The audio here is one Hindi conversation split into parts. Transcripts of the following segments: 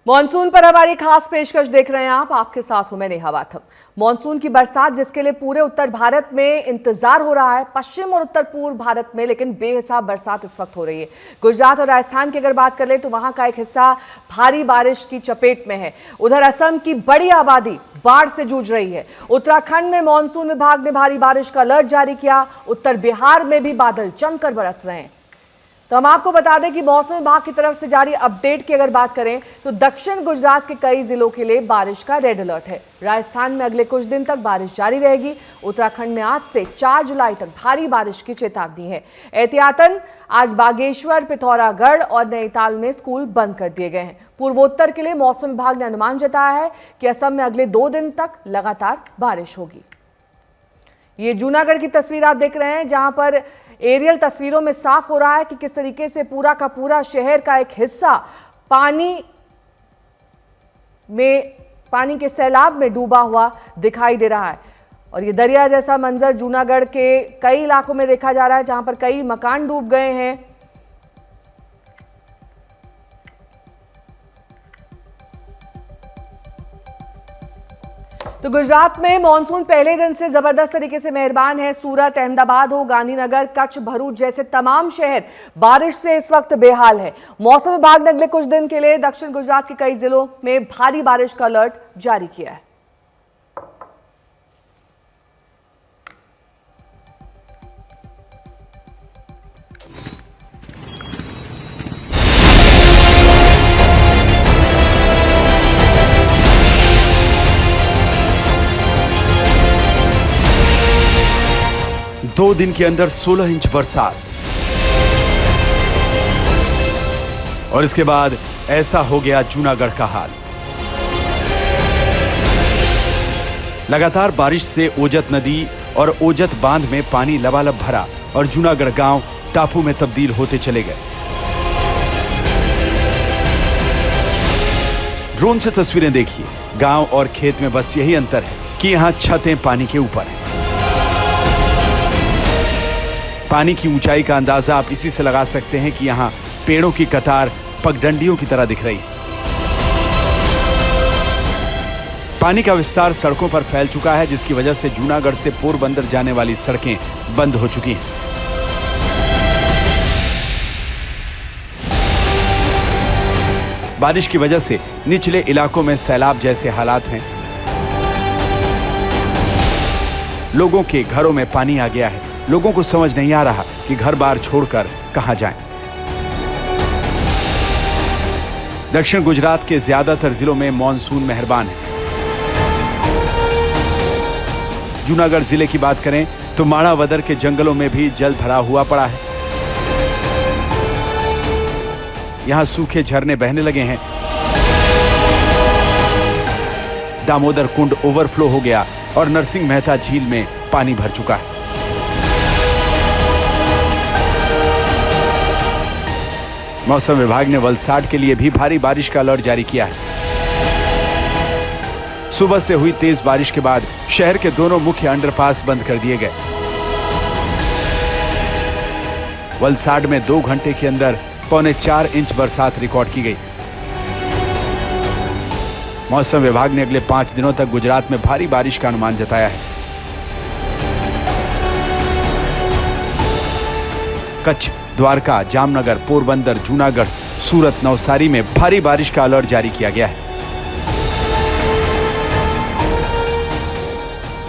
मॉनसून पर हमारी खास पेशकश देख रहे हैं आप। आपके साथ हूं मैं नेहा बाथम। मॉनसून की बरसात जिसके लिए पूरे उत्तर भारत में इंतजार हो रहा है, पश्चिम और उत्तर पूर्व भारत में लेकिन बेहिसाब बरसात इस वक्त हो रही है। गुजरात और राजस्थान की अगर बात कर ले तो वहां का एक हिस्सा भारी बारिश की चपेट में है। उधर असम की बड़ी आबादी बाढ़ से जूझ रही है। उत्तराखंड में मॉनसून विभाग ने भारी बारिश का अलर्ट जारी किया। उत्तर बिहार में भी बादल जमकर बरस रहे हैं। तो हम आपको बता दें कि मौसम विभाग की तरफ से जारी अपडेट की अगर बात करें तो दक्षिण गुजरात के कई जिलों के लिए बारिश का रेड अलर्ट है। राजस्थान में अगले कुछ दिन तक बारिश जारी रहेगी। उत्तराखंड में आज से 4 जुलाई तक भारी बारिश की चेतावनी है। एहतियातन आज बागेश्वर, पिथौरागढ़ और नैनीताल में स्कूल बंद कर दिए गए हैं। पूर्वोत्तर के लिए मौसम विभाग ने अनुमान जताया है कि असम में अगले 2 दिन तक लगातार बारिश होगी। ये जूनागढ़ की तस्वीर आप देख रहे हैं, जहां पर एरियल तस्वीरों में साफ हो रहा है कि किस तरीके से पूरा का पूरा शहर का एक हिस्सा पानी के सैलाब में डूबा हुआ दिखाई दे रहा है। और ये दरिया जैसा मंजर जूनागढ़ के कई इलाकों में देखा जा रहा है, जहां पर कई मकान डूब गए हैं। तो गुजरात में मॉनसून पहले दिन से जबरदस्त तरीके से मेहरबान है। सूरत, अहमदाबाद हो, गांधीनगर, कच्छ, भरूच जैसे तमाम शहर बारिश से इस वक्त बेहाल है। मौसम विभाग ने अगले कुछ दिन के लिए दक्षिण गुजरात के कई जिलों में भारी बारिश का अलर्ट जारी किया है। दो दिन के अंदर 16 इंच बरसात और इसके बाद ऐसा हो गया जूनागढ़ का हाल। लगातार बारिश से ओजत नदी और ओजत बांध में पानी लबालब भरा और जूनागढ़ गांव टापू में तब्दील होते चले गए। ड्रोन से तस्वीरें देखिए। गांव और खेत में बस यही अंतर है कि यहां छतें पानी के ऊपर हैं। पानी की ऊंचाई का अंदाजा आप इसी से लगा सकते हैं कि यहां पेड़ों की कतार पगडंडियों की तरह दिख रही है। पानी का विस्तार सड़कों पर फैल चुका है, जिसकी वजह से जूनागढ़ से पोरबंदर जाने वाली सड़कें बंद हो चुकी हैं। बारिश की वजह से निचले इलाकों में सैलाब जैसे हालात हैं। लोगों के घरों में पानी आ गया है। लोगों को समझ नहीं आ रहा कि घर बार छोड़कर कहां जाएं। दक्षिण गुजरात के ज्यादातर जिलों में मॉनसून मेहरबान है। जूनागढ़ जिले की बात करें तो माणावदर के जंगलों में भी जल भरा हुआ पड़ा है। यहां सूखे झरने बहने लगे हैं। दामोदर कुंड ओवरफ्लो हो गया और नरसिंह मेहता झील में पानी भर चुका है। मौसम विभाग ने वलसाड के लिए भी भारी बारिश का अलर्ट जारी किया है। सुबह से हुई तेज बारिश के बाद शहर के दोनों मुख्य अंडरपास बंद कर दिए गए। वलसाड में 2 घंटे के अंदर 4.25 इंच बरसात रिकॉर्ड की गई। मौसम विभाग ने अगले 5 दिनों तक गुजरात में भारी बारिश का अनुमान जताया है। कच्छ, द्वारका, जामनगर, पोरबंदर, जूनागढ़, सूरत, नवसारी में भारी बारिश का अलर्ट जारी किया गया है।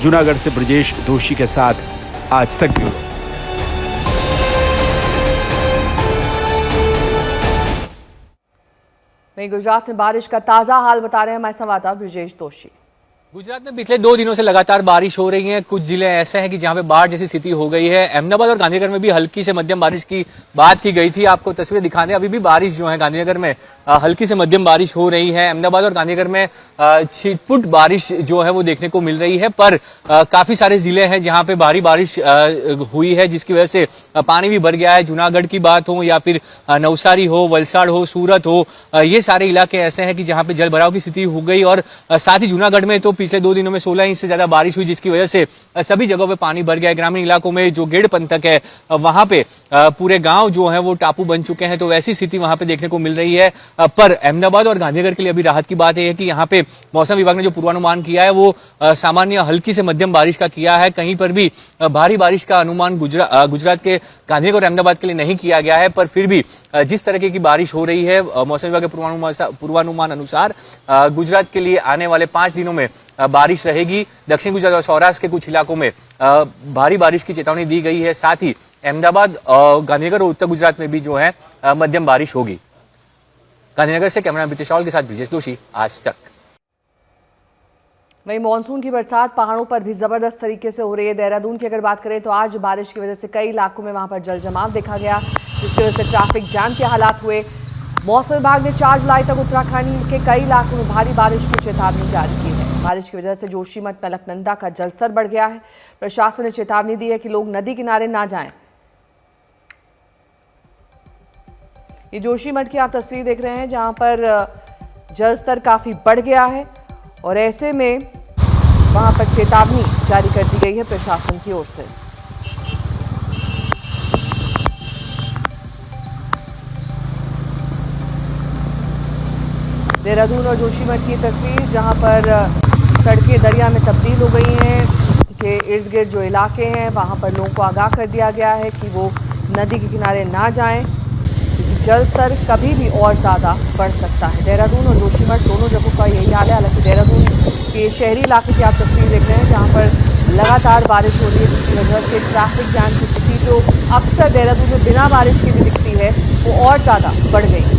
जूनागढ़ से ब्रजेश दोषी के साथ आज तक ब्यूरो। वहीं गुजरात में बारिश का ताजा हाल बता रहे हैं हमारे संवाददाता ब्रजेश दोषी। गुजरात में पिछले 2 दिनों से लगातार बारिश हो रही है। कुछ जिले ऐसे हैं कि जहां पे बाढ़ जैसी स्थिति हो गई है। अहमदाबाद और गांधीनगर में भी हल्की से मध्यम बारिश की बात की गई थी। आपको तस्वीरें दिखाने, अभी भी बारिश जो है गांधीनगर में हल्की से मध्यम बारिश हो रही है। अहमदाबाद और गांधीनगर में छिटपुट बारिश जो है वो देखने को मिल रही है, पर काफी सारे जिले हैं जहाँ पे भारी बारिश हुई है, जिसकी वजह से पानी भी भर गया है। जूनागढ़ की बात हो या फिर नवसारी हो, वलसाड़ हो, सूरत हो, ये सारे इलाके ऐसे हैं कि जहाँ पे जल भराव की स्थिति हो गई। और साथ ही जूनागढ़ में तो पिछले 2 दिनों में 16 इंच से ज्यादा बारिश हुई, जिसकी वजह से सभी जगहों पे पानी भर गया है। ग्रामीण इलाकों में जो गेड़ पंथक है वहां पे पूरे गांव जो है वो टापू बन चुके हैं, तो वैसी स्थिति वहां पे देखने को मिल रही है। पर अहमदाबाद और गांधीनगर के लिए अभी राहत की बात है कि यहाँ पे मौसम विभाग ने जो पूर्वानुमान किया है वो सामान्य हल्की से मध्यम बारिश का किया है। कहीं पर भी भारी बारिश का अनुमान गुजरात के गांधीनगर और अहमदाबाद के लिए नहीं किया गया है। पर फिर भी जिस तरीके की बारिश हो रही है, मौसम विभाग के पूर्वानुमान अनुसार गुजरात के लिए आने वाले 5 दिनों में बारिश रहेगी। दक्षिण गुजरात और सौराष्ट्र के कुछ इलाकों में भारी बारिश की चेतावनी दी गई है। साथ ही अहमदाबाद, गांधीनगर और उत्तर गुजरात में भी जो है मध्यम बारिश होगी। गांधीनगर से कैमरा ब्रिजेश के साथ ब्रिजेश दोषी, आज तक। वहीं मानसून की बरसात पहाड़ों पर भी जबरदस्त तरीके से हो रही है। देहरादून की अगर बात करें तो आज बारिश की वजह से कई इलाकों में वहां पर जल जमाव देखा गया, जिसकी वजह से ट्रैफिक जाम के हालात हुए। मौसम विभाग ने 4 जुलाई तक उत्तराखंड के कई इलाकों में भारी बारिश की चेतावनी जारी की है। बारिश की वजह से जोशीमठ में अलकनंदा का जलस्तर बढ़ गया है। प्रशासन ने चेतावनी दी है कि लोग नदी किनारे ना जाएं। ये जोशीमठ की आप तस्वीर देख रहे हैं, जहां पर जलस्तर काफी बढ़ गया है और ऐसे में वहां पर चेतावनी जारी कर दी गई है प्रशासन की ओर से। देहरादून और जोशीमठ की तस्वीर, जहां पर सड़कें दरिया में तब्दील हो गई हैं। के इर्द गिर्द जो इलाके हैं वहां पर लोगों को आगाह कर दिया गया है कि वो नदी के किनारे ना जाएं, क्योंकि जल स्तर कभी भी और ज़्यादा बढ़ सकता है। देहरादून और जोशीमठ दोनों जगहों का यही हाल है। हालांकि देहरादून के शहरी इलाके की आप तस्वीर देख रहे हैं, जहाँ पर लगातार बारिश हो रही है, जिसकी वजह से ट्रैफिक जाम की स्थिति जो अक्सर देहरादून में बिना बारिश के भी दिखती है वो और ज़्यादा बढ़ गई है।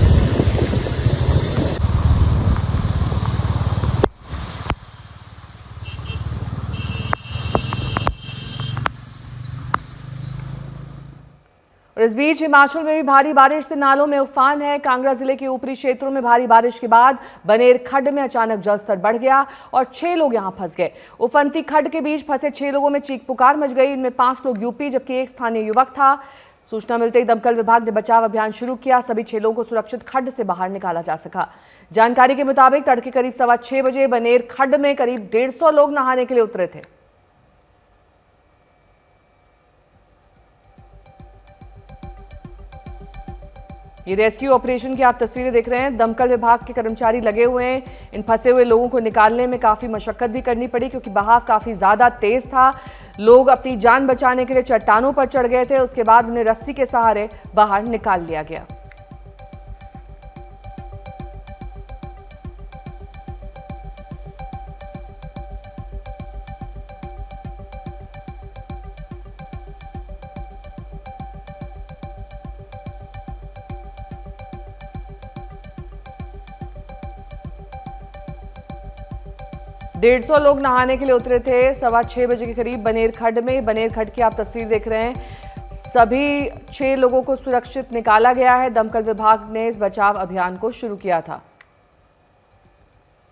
और इस बीच हिमाचल में भी भारी बारिश से नालों में उफान है। कांगड़ा जिले के ऊपरी क्षेत्रों में भारी बारिश के बाद बनेर खड्ड में अचानक जलस्तर बढ़ गया और 6 लोग यहां फंस गए। उफनती खड्ड के बीच फंसे 6 लोगों में चीख पुकार मच गई। इनमें 5 लोग यूपी जबकि एक स्थानीय युवक था। सूचना मिलते ही दमकल विभाग ने बचाव अभियान शुरू किया। सभी 6 लोगों को सुरक्षित खड्ड से बाहर निकाला जा सका। जानकारी के मुताबिक तड़के करीब 6:15 बजे बनेर खड्ड में करीब 150 लोग नहाने के लिए उतरे थे। ये रेस्क्यू ऑपरेशन की आप तस्वीरें देख रहे हैं। दमकल विभाग के कर्मचारी लगे हुए हैं। इन फंसे हुए लोगों को निकालने में काफी मशक्कत भी करनी पड़ी, क्योंकि बहाव काफी ज्यादा तेज था। लोग अपनी जान बचाने के लिए चट्टानों पर चढ़ गए थे। उसके बाद उन्हें रस्सी के सहारे बाहर निकाल लिया गया। डेढ़ 150 लोग नहाने के लिए उतरे थे। 6:15 बजे के करीब बनेर खड्ड में। बनेर खड्ड की आप तस्वीर देख रहे हैं। सभी 6 लोगों को सुरक्षित निकाला गया है। दमकल विभाग ने इस बचाव अभियान को शुरू किया था।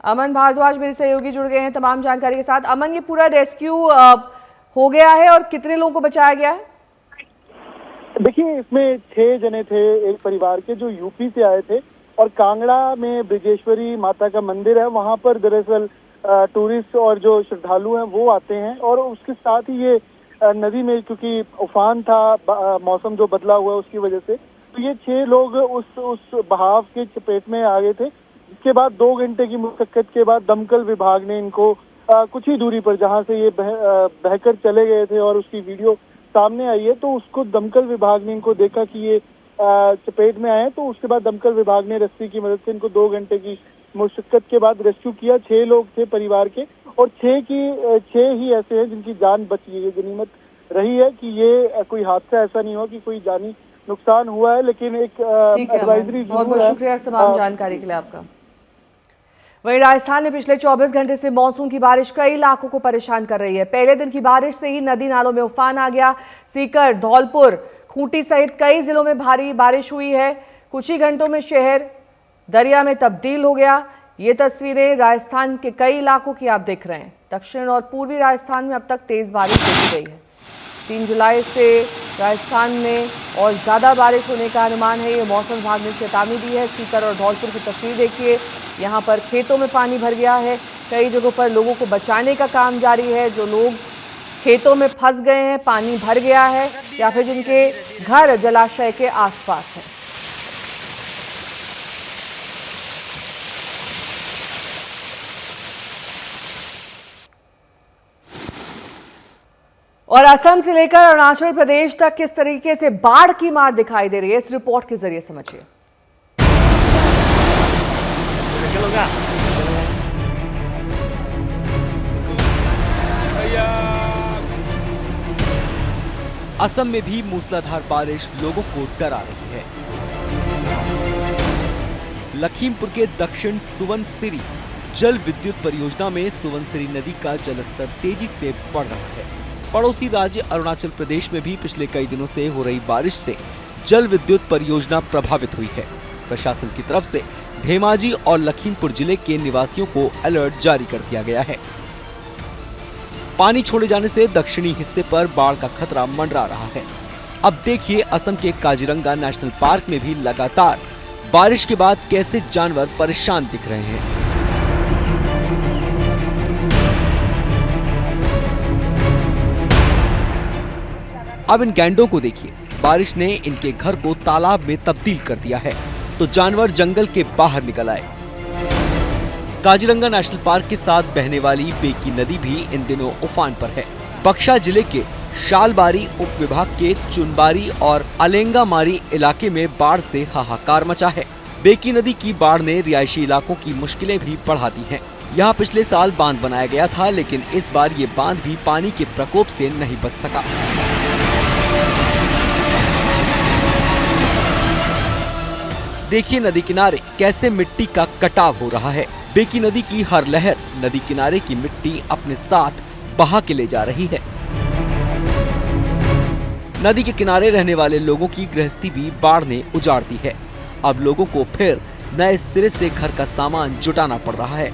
अमन भारद्वाज मेरे सहयोगी जुड़ गए हैं तमाम जानकारी के साथ। अमन, ये पूरा रेस्क्यू हो गया है और कितने लोगों को बचाया गया है? देखिए, इसमें 6 जने थे एक परिवार के, जो यूपी से आए थे और कांगड़ा में ब्रिजेश्वरी माता का मंदिर है, वहां पर दरअसल टूरिस्ट और जो श्रद्धालु हैं वो आते हैं। और उसके साथ ही ये नदी में क्योंकि उफान था, मौसम जो बदला हुआ है उसकी वजह से, तो ये 6 लोग उस बहाव के चपेट में आ गए थे। इसके बाद 2 घंटे की मुशक्कत के बाद दमकल विभाग ने इनको कुछ ही दूरी पर, जहां से ये बहकर चले गए थे और उसकी वीडियो सामने आई है, तो उसको दमकल विभाग ने इनको देखा कि ये चपेट में आए, तो उसके बाद दमकल विभाग ने रस्सी की मदद से इनको 2 घंटे की मुशक्कत के बाद रेस्क्यू किया। 6 लोग थे परिवार के और 6 ही ऐसे हैं जिनकी जान बची है। ये गनीमत रही है कि ये कोई हादसा ऐसा नहीं हुआ कि कोई जानी नुकसान हुआ है, लेकिन एक एडवाइजरी बहुत बहुत शुक्रिया इस तमाम जानकारी के लिए आपका। वहीं राजस्थान में पिछले 24 घंटे से मानसून की बारिश कई इलाकों को परेशान कर रही है। पहले दिन की बारिश से ही नदी नालों में उफान आ गया। सीकर, धौलपुर, खूंटी सहित कई जिलों में भारी बारिश हुई है। कुछ ही घंटों में शहर दरिया में तब्दील हो गया। ये तस्वीरें राजस्थान के कई इलाकों की आप देख रहे हैं। दक्षिण और पूर्वी राजस्थान में अब तक तेज बारिश देखी गई है। 3 जुलाई से राजस्थान में और ज़्यादा बारिश होने का अनुमान है। ये मौसम विभाग ने चेतावनी दी है। सीकर और धौलपुर की तस्वीर देखिए, यहाँ पर खेतों में पानी भर गया है। कई जगहों पर लोगों को बचाने का काम जारी है। जो लोग खेतों में फंस गए हैं, पानी भर गया है, या फिर जिनके घर जलाशय के आसपास है। और असम से लेकर अरुणाचल प्रदेश तक किस तरीके से बाढ़ की मार दिखाई दे रही है, इस रिपोर्ट के जरिए समझिए। असम में भी मूसलाधार बारिश लोगों को डरा रही है। लखीमपुर के दक्षिण सुवनसिरी जल विद्युत परियोजना में सुवनसिरी नदी का जलस्तर तेजी से बढ़ रहा है। पड़ोसी राज्य अरुणाचल प्रदेश में भी पिछले कई दिनों से हो रही बारिश से जल विद्युत परियोजना प्रभावित हुई है। प्रशासन की तरफ से धेमाजी और लखीमपुर जिले के निवासियों को अलर्ट जारी कर दिया गया है। पानी छोड़े जाने से दक्षिणी हिस्से पर बाढ़ का खतरा मंडरा रहा है। अब देखिए असम के काजीरंगा नेशनल पार्क में भी लगातार बारिश के बाद कैसे जानवर परेशान दिख रहे हैं। अब इन गैंडों को देखिए, बारिश ने इनके घर को तालाब में तब्दील कर दिया है, तो जानवर जंगल के बाहर निकल आए। काजीरंगा नेशनल पार्क के साथ बहने वाली बेकी नदी भी इन दिनों उफान पर है। बक्सा जिले के शालबारी उप विभाग के चुनबारी और अलेंगामारी इलाके में बाढ़ से हाहाकार मचा है। बेकी नदी की बाढ़ ने रिहायशी इलाकों की मुश्किलें भी बढ़ा दी हैं। यहाँ पिछले साल बांध बनाया गया था, लेकिन इस बार ये बांध भी पानी के प्रकोप से नहीं बच सका। देखिए नदी किनारे कैसे मिट्टी का कटाव हो रहा है। बेकी नदी की हर लहर नदी किनारे की मिट्टी अपने साथ बहा के ले जा रही है। नदी के किनारे रहने वाले लोगों की गृहस्थी भी बाढ़ ने उजाड़ दी है। अब लोगों को फिर नए सिरे से घर का सामान जुटाना पड़ रहा है।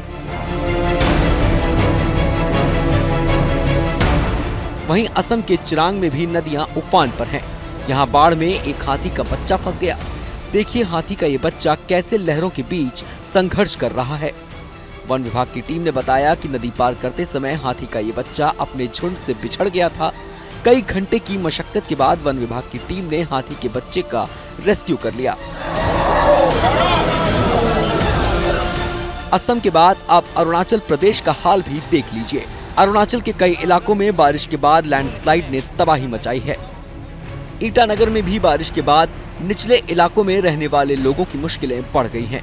वहीं असम के चिरांग में भी नदियां उफान पर हैं। यहाँ बाढ़ में एक हाथी का बच्चा फंस गया। देखिए हाथी का ये बच्चा कैसे लहरों के बीच संघर्ष कर रहा है। वन विभाग की टीम ने बताया कि नदी पार करते समय हाथी का ये बच्चा अपने झुंड से बिछड़ गया था। कई घंटे की मशक्कत के बाद वन विभाग की टीम ने हाथी के बच्चे का रेस्क्यू कर लिया। असम के बाद अब अरुणाचल प्रदेश का हाल भी देख लीजिए। अरुणाचल के कई इलाकों में बारिश के बाद लैंडस्लाइड ने तबाही मचाई है। ईटानगर में भी बारिश के बाद निचले इलाकों में रहने वाले लोगों की मुश्किलें बढ़ गई हैं।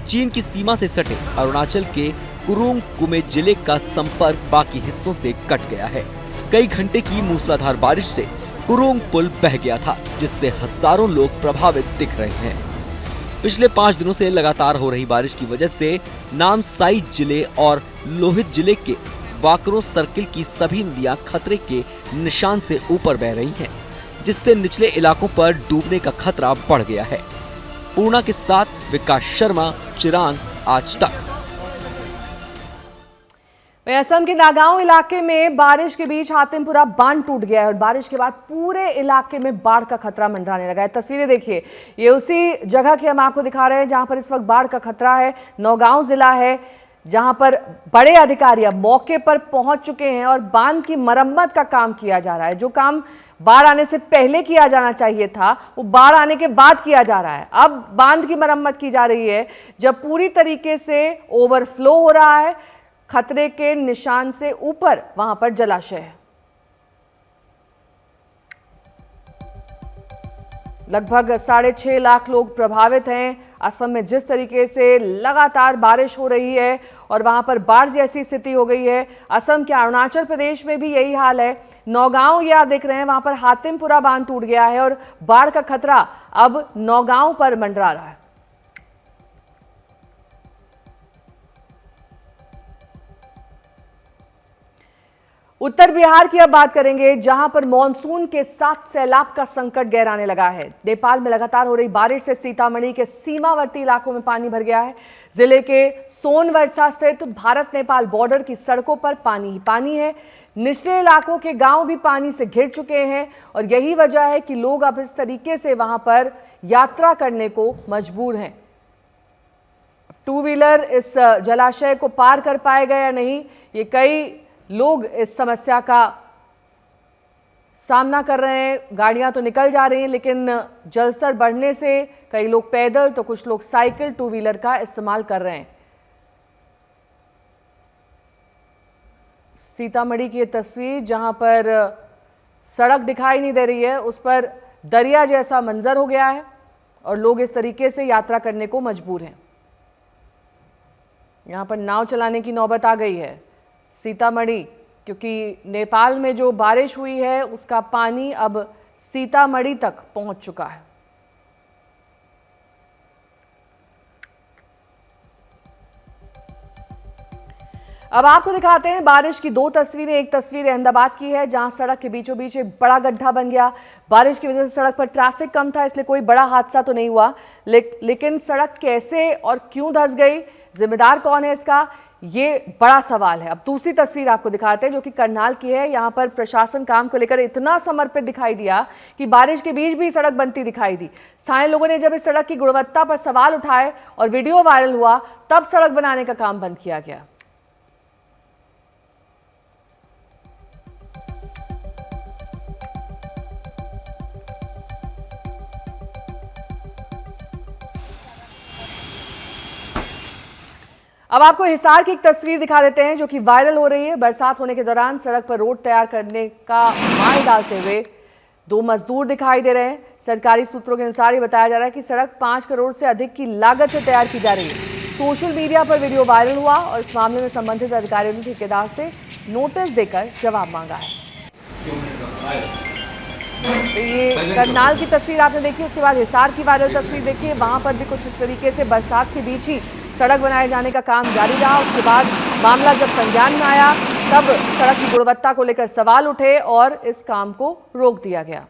चीन की सीमा से सटे अरुणाचल के कुरुंग कुमे जिले का संपर्क बाकी हिस्सों से कट गया है। कई घंटे की मूसलाधार बारिश से कुरुंग पुल बह गया था, जिससे हजारों लोग प्रभावित दिख रहे हैं। पिछले 5 दिनों से लगातार हो रही बारिश की वजह से नामसाई जिले और लोहित जिले के वाकरो सर्किल की सभी नदियां खतरे के निशान से ऊपर बह रही हैं, जिससे निचले इलाकों पर डूबने का खतरा बढ़ गया है। पूर्णा के साथ विकास शर्मा, चिरांग, आज तक। असम के नागांव इलाके में बारिश के बीच हातिमपुरा बांध टूट गया है और बारिश के बाद पूरे इलाके में बाढ़ का खतरा मंडराने लगा है। तस्वीरें देखिए, ये उसी जगह की हम आपको दिखा रहे हैं जहां पर इस वक्त बाढ़ का खतरा है। नौगांव जिला है जहां पर बड़े अधिकारी अब मौके पर पहुंच चुके हैं और बांध की मरम्मत का काम किया जा रहा है। जो काम बाढ़ आने से पहले किया जाना चाहिए था, वो बाढ़ आने के बाद किया जा रहा है। अब बांध की मरम्मत की जा रही है जब पूरी तरीके से ओवरफ्लो हो रहा है। खतरे के निशान से ऊपर वहां पर जलाशय है। लगभग 6.5 लाख लोग प्रभावित हैं। असम में जिस तरीके से लगातार बारिश हो रही है और वहां पर बाढ़ जैसी स्थिति हो गई है, असम के अरुणाचल प्रदेश में भी यही हाल है। नौगांव ये आप देख रहे हैं, वहां पर हातिमपुरा बांध टूट गया है और बाढ़ का खतरा अब नौगांव पर मंडरा रहा है। उत्तर बिहार की अब बात करेंगे, जहां पर मानसून के साथ सैलाब का संकट गहराने लगा है। नेपाल में लगातार हो रही बारिश से सीतामढ़ी के सीमावर्ती इलाकों में पानी भर गया है। जिले के सोनवर्षा स्थित भारत नेपाल बॉर्डर की सड़कों पर पानी ही पानी है। निचले इलाकों के गांव भी पानी से घिर चुके हैं और यही वजह है कि लोग अब इस तरीके से वहां पर यात्रा करने को मजबूर हैं। टू व्हीलर इस जलाशय को पार कर पाएगा या नहीं, ये कई लोग इस समस्या का सामना कर रहे हैं। गाड़ियां तो निकल जा रही हैं, लेकिन जलस्तर बढ़ने से कई लोग पैदल तो कुछ लोग साइकिल, टू व्हीलर का इस्तेमाल कर रहे हैं। सीतामढ़ी की ये तस्वीर, जहां पर सड़क दिखाई नहीं दे रही है, उस पर दरिया जैसा मंजर हो गया है और लोग इस तरीके से यात्रा करने को मजबूर हैं। यहां पर नाव चलाने की नौबत आ गई है सीतामढ़ी, क्योंकि नेपाल में जो बारिश हुई है उसका पानी अब सीतामढ़ी तक पहुंच चुका है। अब आपको दिखाते हैं बारिश की दो तस्वीरें। एक तस्वीर अहमदाबाद की है, जहां सड़क के बीचों बीच एक बड़ा गड्ढा बन गया। बारिश की वजह से सड़क पर ट्रैफिक कम था, इसलिए कोई बड़ा हादसा तो नहीं हुआ, लेकिन सड़क कैसे और क्यों धंस गई, जिम्मेदार कौन है इसका, ये बड़ा सवाल है। अब दूसरी तस्वीर आपको दिखाते हैं, जो कि करनाल की है। यहाँ पर प्रशासन काम को लेकर इतना समर्पित दिखाई दिया कि बारिश के बीच भी सड़क बनती दिखाई दी। स्थानीय लोगों ने जब इस सड़क की गुणवत्ता पर सवाल उठाए और वीडियो वायरल हुआ, तब सड़क बनाने का काम बंद किया गया। अब आपको हिसार की एक तस्वीर दिखा देते हैं, जो कि वायरल हो रही है। बरसात होने के दौरान सड़क पर रोड तैयार करने का माल डालते हुए दो मजदूर दिखाई दे रहे हैं। सरकारी सूत्रों के अनुसार ये बताया जा रहा है कि सड़क 5 करोड़ से अधिक की लागत से तैयार की जा रही है। सोशल मीडिया पर वीडियो वायरल हुआ और इस मामले में संबंधित अधिकारियों ने ठेकेदार से नोटिस देकर जवाब मांगा है। तो ये करनाल की तस्वीर आपने देखी, उसके बाद हिसार की वायरल तस्वीर देखिए। वहां पर भी कुछ इस तरीके से बरसात के बीच ही सड़क बनाए जाने का काम जारी रहा। उसके बाद मामला जब संज्ञान में आया, तब सड़क की गुणवत्ता को लेकर सवाल उठे और इस काम को रोक दिया गया।